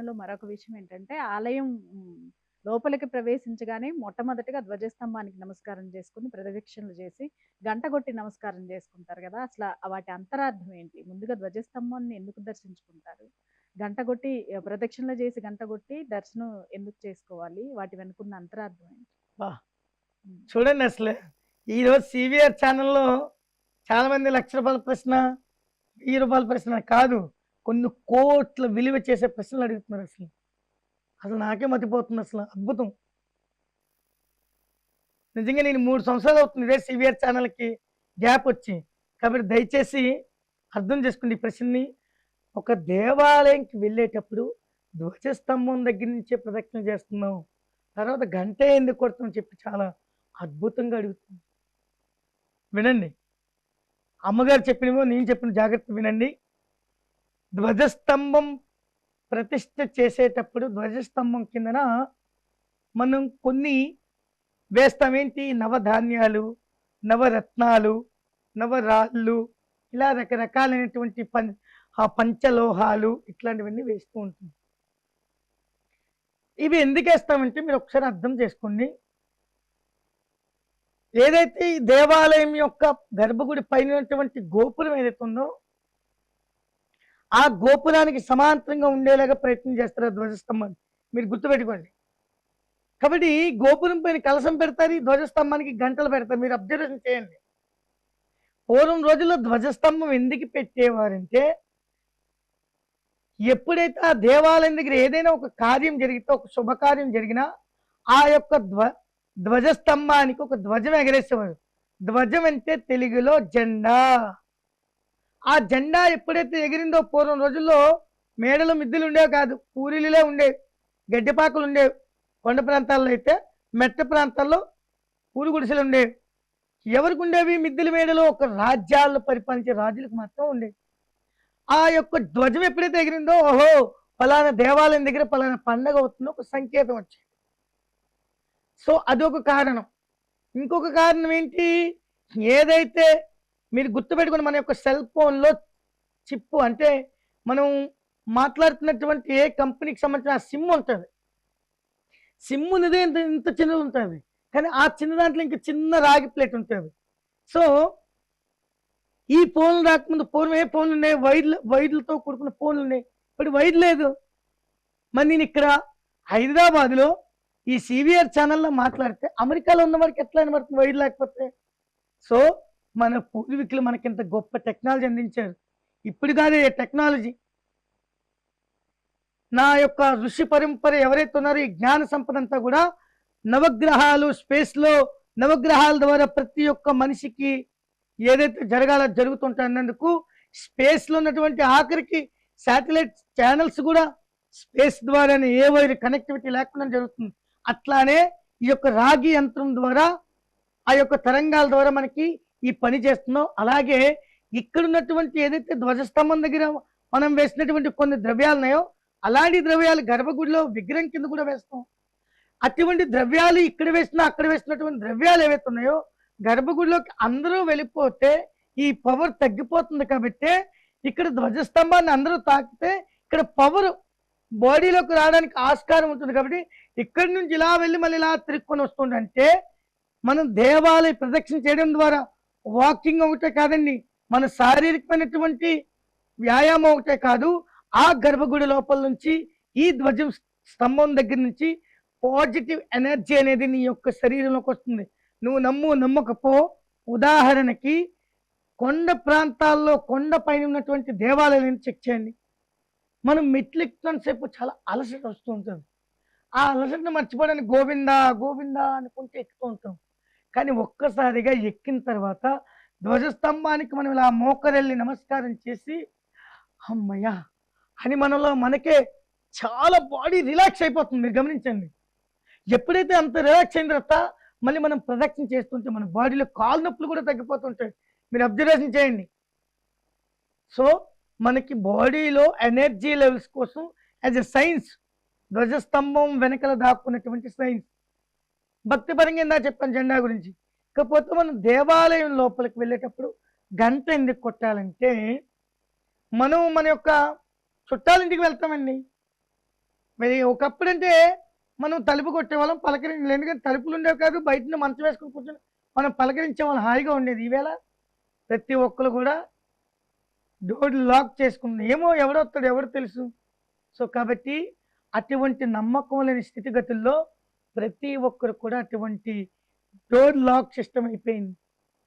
ఆరాధనలో మరొక విషయం ఏంటంటే, ఆలయం లోపలికి ప్రవేశించగానే మొట్టమొదటిగా ధ్వజస్తంభానికి నమస్కారం చేసుకొని, ప్రదక్షిణలు చేసి, గంట కొట్టి నమస్కారం చేసుకుంటారు గదా! వాటి అంతరార్థం ఏంటి? ముందుగా ధ్వజస్తంభాన్ని ఎందుకు దర్శించుకుంటారు? గంట కొట్టి ప్రదక్షిణలు చేసి గంట కొట్టి దర్శనం ఎందుకు చేసుకోవాలి? వాటి వెనుకున్న అంతరార్థం ఏంటి? బా! హ్మ్. చూడండి అసలు ఈరోజు సీవీఆర్ ఛానల్‌లో చాలామంది రూ. 1,00,000 ప్రశ్న, రూ. 1000 ప్రశ్న కాదు. కొన్ని కోట్ల విలువ చేసే ప్రశ్నలు అడుగుతున్నారు అసలు. అసలు నాకే మతిపోతుంది అసలు. అద్భుతం. నిజంగా నేను 3 సంవత్సరాలు అవుతుంది ఇదే సీవీఆర్ ఛానల్‌కి గ్యాప్ వచ్చి. కాబట్టి దయచేసి అర్థం చేసుకోండి ఈ ప్రశ్నని. ఒక దేవాలయంకి వెళ్ళేటప్పుడు ధ్వజస్తంభం దగ్గర నుంచే ప్రదక్షిణ చేస్తున్నాం. తర్వాత గంట ఎందుకు కొడతాం చెప్పి చాలా అద్భుతంగా అడుగుతుంది. వినండి. అమ్మగారు చెప్పినవో నేను చెప్పిన జాగ్రత్త వినండి. ధ్వజస్తంభం ప్రతిష్ఠ చేసేటప్పుడు ధ్వజస్తంభం కిందన మనం కొన్ని వేస్తాం. ఏంటి? నవధాన్యాలు, నవరత్నాలు, నవరాళ్ళు, ఇలా రకరకాలైనటువంటి పంచలోహాలు ఇట్లాంటివన్నీ వేస్తూ ఉంటుంది. ఇవి ఎందుకు వేస్తామంటే మీరు ఒకసారి అర్థం చేసుకోండి. ఏదైతే ఈ దేవాలయం యొక్క గర్భగుడి పైనటువంటి గోపురం ఏదైతే ఉందో, ఆ గోపురానికి సమాంతరంగా ఉండేలాగా ప్రయత్నం చేస్తారు ఆ ధ్వజస్తంభాన్ని. మీరు గుర్తుపెట్టుకోండి. కాబట్టి గోపురం పైన కలశం పెడతారు, ఈ ధ్వజస్తంభానికి గంటలు పెడతారు. మీరు అబ్జర్వేషన్ చేయండి. పూర్వం రోజుల్లో ధ్వజస్తంభం ఎందుకు పెట్టేవారంటే, ఎప్పుడైతే ఆ దేవాలయం దగ్గర ఏదైనా ఒక కార్యం జరిగితే, ఒక శుభకార్యం జరిగినా ఆ యొక్క ధ్వజస్తంభానికి ఒక ధ్వజం ఎగరేసేవారు. ధ్వజం అంటే తెలుగులో జెండా. ఆ జెండా ఎప్పుడైతే ఎగిరిందో పూర్వం రోజుల్లో మేడలు మిద్దెలు ఉండేవి కాదు, పూరిలే ఉండేవి, గడ్డిపాకులు ఉండేవి. కొండ ప్రాంతాల్లో అయితే మెట్ట ప్రాంతాల్లో పూరి గుడిసెలు ఉండేవి. ఎవరికి ఉండేవి మిద్దెల మేడలు? ఒక రాజ్యాలను పరిపాలించే రాజులకు మాత్రం ఉండేవి. ఆ యొక్క ధ్వజం ఎప్పుడైతే ఎగిరిందో, ఓహో ఫలానా దేవాలయం దగ్గర ఫలానా పండగ అవుతుందో ఒక సంకేతం వచ్చింది. సో అదొక కారణం. ఇంకొక కారణం ఏంటి? ఏదైతే మీరు గుర్తుపెట్టుకుని మన యొక్క సెల్ ఫోన్లో చిప్పు అంటే మనం మాట్లాడుతున్నటువంటి ఏ కంపెనీకి సంబంధించిన సిమ్ ఉంటుంది. సిమ్ అనేది ఇంత ఇంత చిన్నది ఉంటుంది, కానీ ఆ చిన్న దాంట్లో ఇంకా చిన్న రాగి ప్లేట్ ఉంటుంది. సో ఈ ఫోన్లు రాకముందు పూర్వం ఏ ఫోన్లు ఉన్నాయి? వైర్లతో కూడుకున్న ఫోన్లు ఉన్నాయి. ఇప్పుడు వైర్ లేదు. మరి నేను ఇక్కడ హైదరాబాద్లో ఈ సీవీఆర్ ఛానల్లో మాట్లాడితే అమెరికాలో ఉన్న వారికి ఎట్లా వినబడుతుంది వైర్ లేకపోతే? సో మన పూర్వీకులు మనకింత గొప్ప టెక్నాలజీ అందించారు. ఇప్పుడు కాదే టెక్నాలజీ. నా యొక్క ఋషి పరంపర ఎవరైతే ఉన్నారో ఈ జ్ఞాన సంపద అంతా కూడా నవగ్రహాలు, స్పేస్లో నవగ్రహాల ద్వారా ప్రతి ఒక్క మనిషికి ఏదైతే జరుగుతుంటున్నందుకు స్పేస్లో ఉన్నటువంటి ఆఖరికి శాటిలైట్ ఛానల్స్ కూడా స్పేస్ ద్వారానే, ఏ వైర్ కనెక్టివిటీ లేకుండా జరుగుతుంది. అట్లానే ఈ యొక్క రాగి యంత్రం ద్వారా ఆ యొక్క తరంగాల ద్వారా మనకి ఈ పని చేస్తున్నాం. అలాగే ఇక్కడ ఉన్నటువంటి ఏదైతే ధ్వజస్తంభం దగ్గర మనం వేసినటువంటి కొన్ని ద్రవ్యాలు ఉన్నాయో, అలాంటి ద్రవ్యాలు గర్భగుడిలో విగ్రహం కింద కూడా వేస్తాం. అటువంటి ద్రవ్యాలు ఇక్కడ వేసినా అక్కడ వేసినటువంటి ద్రవ్యాలు ఏవైతే ఉన్నాయో గర్భగుడిలోకి అందరూ వెళ్ళిపోతే ఈ పవర్ తగ్గిపోతుంది. కాబట్టి ఇక్కడ ధ్వజస్తంభాన్ని అందరూ తాకితే ఇక్కడ పవర్ బాడీలోకి రావడానికి ఆస్కారం ఉంటుంది. కాబట్టి ఇక్కడి నుంచి ఇలా వెళ్ళి మళ్ళీ ఇలా తిరుక్కొని వస్తుందంటే మనం దేవాలయ ప్రదక్షిణ చేయడం ద్వారా వాకింగ్ ఒకటే కాదండి, మన శారీరకమైనటువంటి వ్యాయామం ఒకటే కాదు, ఆ గర్భగుడి లోపల నుంచి ఈ ధ్వజం స్తంభం దగ్గర నుంచి పాజిటివ్ ఎనర్జీ అనేది నీ యొక్క శరీరంలోకి వస్తుంది. నువ్వు నమ్మకపో. ఉదాహరణకి కొండ ప్రాంతాల్లో కొండ పైన ఉన్నటువంటి దేవాలయాలను చెక్ చేయండి. మనం మెట్లు ఎక్కుతున్న సేపు చాలా అలసట వస్తూ ఉంటుంది. ఆ అలసటను మర్చిపోవడానికి గోవిందా గోవిందా అనుకుంటే ఎక్కుతూ ఉంటాం. కానీ ఒక్కసారిగా ఎక్కిన తర్వాత ధ్వజస్తంభానికి మనం ఇలా మోకరెళ్ళి నమస్కారం చేసి అమ్మయ్య అని మనకే చాలా బాడీ రిలాక్స్ అయిపోతుంది. మీరు గమనించండి. ఎప్పుడైతే అంత రిలాక్స్ అయిన తర్వాత మళ్ళీ మనం ప్రదక్షిణ చేస్తుంటే మన బాడీలో కాలు నొప్పులు కూడా తగ్గిపోతుంటాయి. మీరు అబ్జర్వేషన్ చేయండి. సో మనకి బాడీలో ఎనర్జీ లెవెల్స్ కోసం యాజ్ ఎ సైన్స్ ధ్వజస్తంభం వెనకల దాక్కున్నటువంటి సైన్స్. భక్తిపరంగా ఇందా చెప్పాను జెండా గురించి. కాకపోతే మనం దేవాలయం లోపలికి వెళ్ళేటప్పుడు గంట ఎందుకు కొట్టాలంటే, మనం మన యొక్క చుట్టాలింటికి వెళ్తామండి. మరి ఒకప్పుడంటే మనం తలుపు కొట్టేవాళ్ళం, పలకరించలేదు. ఎందుకంటే తలుపులు ఉండేవి కాదు, బయటనే మంచం వేసుకొని కూర్చొని మనం పలకరించేవాళ్ళం, హాయిగా ఉండేది. ఈవేళ ప్రతి ఒక్కరు కూడా డోర్లు లాక్ చేసుకుని ఏమో ఎవడొస్తాడు ఎవరు తెలుసు. సో కాబట్టి అటువంటి నమ్మకం లేని స్థితిగతుల్లో ప్రతి ఒక్కరు కూడా అటువంటి డోర్ లాక్ సిస్టమ్ అయిపోయింది.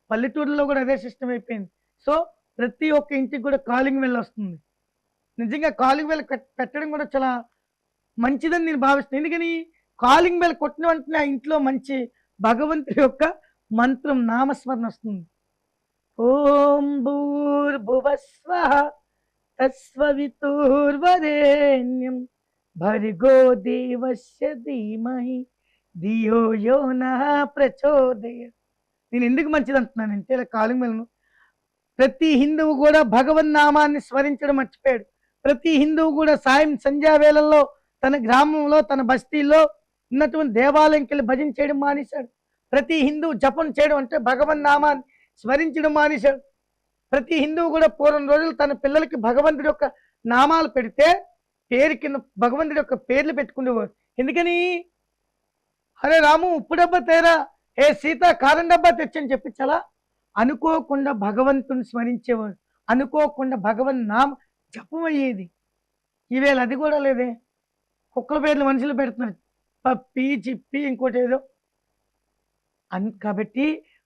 పల్లెటూరులో కూడా అదే సిస్టమ్ అయిపోయింది. సో ప్రతి ఒక్క ఇంటికి కూడా కాలింగ్ బెల్ వస్తుంది. నిజంగా కాలింగ్ బెల్ పెట్టడం కూడా చాలా మంచిదని నేను భావిస్తున్నాను. ఎందుకని కాలింగ్ బెల్ కొట్టిన వెంటనే ఆ ఇంట్లో మంచి భగవంతుడి యొక్క మంత్రం నామస్మరణ వస్తుంది. ఓం భూర్భువస్వః తస్సవితుర్వరేణ్యం భర్గో దేవస్య ధీమహి ధియో యో నః ప్రచోదయాత్. నేను ఎందుకు మంచిది అంటున్నానంటే ఇలా కాలింగ్ బెల్ను ప్రతి హిందువు కూడా భగవన్ నామాన్ని స్మరించడం మర్చిపోయాడు. ప్రతి హిందువు కూడా సాయం సంధ్యా వేళల్లో తన గ్రామంలో తన బస్తీలో ఉన్నటువంటి దేవాలయంకి వెళ్ళి భజన చేయడం మానేశాడు. ప్రతి హిందువు జపం చేయడం అంటే భగవన్ నామాన్ని స్మరించడం మానేశాడు. ప్రతి హిందువు కూడా పూర్వం రోజులు తన పిల్లలకి భగవంతుడి యొక్క నామాలు పెడితే పేరు కింద భగవంతుడి యొక్క పేర్లు పెట్టుకునేవారు. ఎందుకని అరే రాము ఉప్పు డబ్బా తేరా, ఏ సీత కారం డబ్బా తెచ్చని చెప్పించాలా. అనుకోకుండా భగవంతుని స్మరించేవారు, అనుకోకుండా భగవన్ నామ జపం అయ్యేది. ఈవేళ అది కూడా లేదే, కుక్కల పేర్లు మనుషులు పెడుతున్నారు, పప్పి చిప్పి ఇంకోటి ఏదో కాబట్టి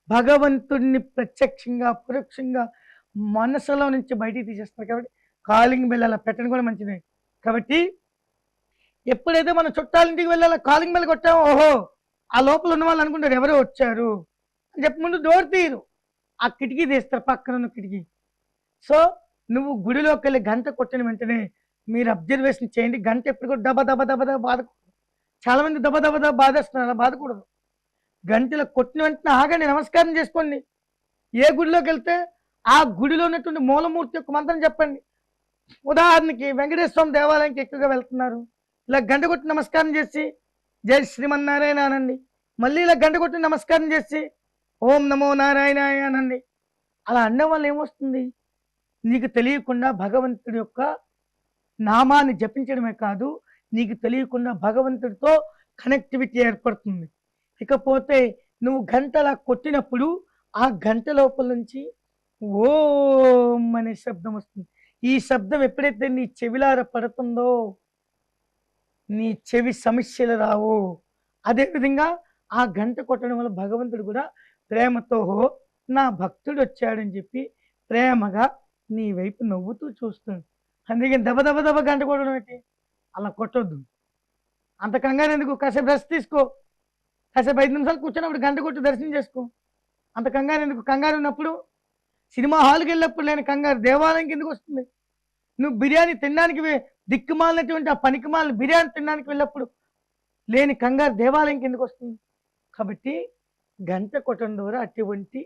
భగవంతుడిని ప్రత్యక్షంగా పరోక్షంగా మనసులో నుంచి బయటికి తీసేస్తారు. కాబట్టి కాలింగ్ బెల్ అలా పెట్టడం కూడా మంచిదే. కాబట్టి ఎప్పుడైతే మనం చుట్టాలింటికి వెళ్ళాలో కాలింగ్ బెల్ కొట్టామో, ఓహో ఆ లోపల ఉన్న వాళ్ళు అనుకుంటారు ఎవరో వచ్చారు అని చెప్పి ముందు డోర్ తీయరు, ఆ కిటికీ తీస్తారు, పక్కన ఉన్న కిటికీ. సో నువ్వు గుడిలోకి వెళ్ళి గంట కొట్టిన వెంటనే మీరు అబ్జర్వేషన్ చేయండి, గంట ఎప్పుడు కూడా దబ దబ దబ దబ బాధకూడదు. చాలా మంది దబ దబ దబ బాధేస్తున్నారు, అలా బాధకూడదు. గంటలో కొట్టిన వెంటనే ఆగండి, నమస్కారం చేసుకోండి. ఏ గుడిలోకి వెళ్తే ఆ గుడిలో ఉన్నటువంటి మూలమూర్తి యొక్క మంత్రం చెప్పండి. ఉదాహరణకి వెంకటేశ్వర స్వామి దేవాలయానికి ఎక్కువగా వెళ్తున్నారు, ఇలా గంట కొట్టి నమస్కారం చేసి జై శ్రీమన్నారాయణ అనండి. మళ్ళీ ఇలా గంట కొట్టి నమస్కారం చేసి ఓం నమో నారాయణాయ అనండి. అలా అన్న వల్ల ఏమొస్తుంది, నీకు తెలియకుండా భగవంతుడి యొక్క నామాన్ని జపించడమే కాదు, నీకు తెలియకుండా భగవంతుడితో కనెక్టివిటీ ఏర్పడుతుంది. ఇకపోతే నువ్వు గంటలా కొట్టినప్పుడు ఆ గంట లోపల నుంచి ఓం అనే శబ్దం వస్తుంది. ఈ శబ్దం ఎప్పుడైతే నీ చెవిలార పడుతుందో నీ చెవి సమస్యలు రావు. అదేవిధంగా ఆ గంట కొట్టడం వల్ల భగవంతుడు కూడా ప్రేమతో నా భక్తుడు వచ్చాడని చెప్పి ప్రేమగా నీ వైపు నవ్వుతూ చూస్తాడు. అందుకని దబ దబ దబ గంట కొట్టడం ఏంటి, అలా కొట్టొద్దు. అంత కంగారు ఎందుకు, కాసేపు రెస్ట్ తీసుకో, కాసేపు 5 నిమిషాలు కూర్చున్నప్పుడు గంట కొట్టి దర్శనం చేసుకో. అంత కంగారు ఎందుకు, కంగారు ఉన్నప్పుడు సినిమా హాల్కి వెళ్ళినప్పుడు లేని కంగారు దేవాలయంకి ఎందుకు వస్తుంది. నువ్వు బిర్యానీ తినడానికి దిక్కుమాలినటువంటి ఆ పనికిమాలిన బిర్యానీ తినడానికి వెళ్ళినప్పుడు లేని కంగారు దేవాలయంకి ఎందుకు వస్తుంది. కాబట్టి గంట కొట్టడం ద్వారా అటువంటి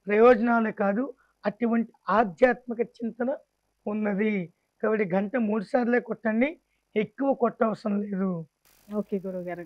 ప్రయోజనాలే కాదు, అటువంటి ఆధ్యాత్మిక చింతన ఉన్నది. కాబట్టి గంట 3 సార్లే కొట్టండి, ఎక్కువ కొట్టవసరం లేదు. ఓకే గురుగారు.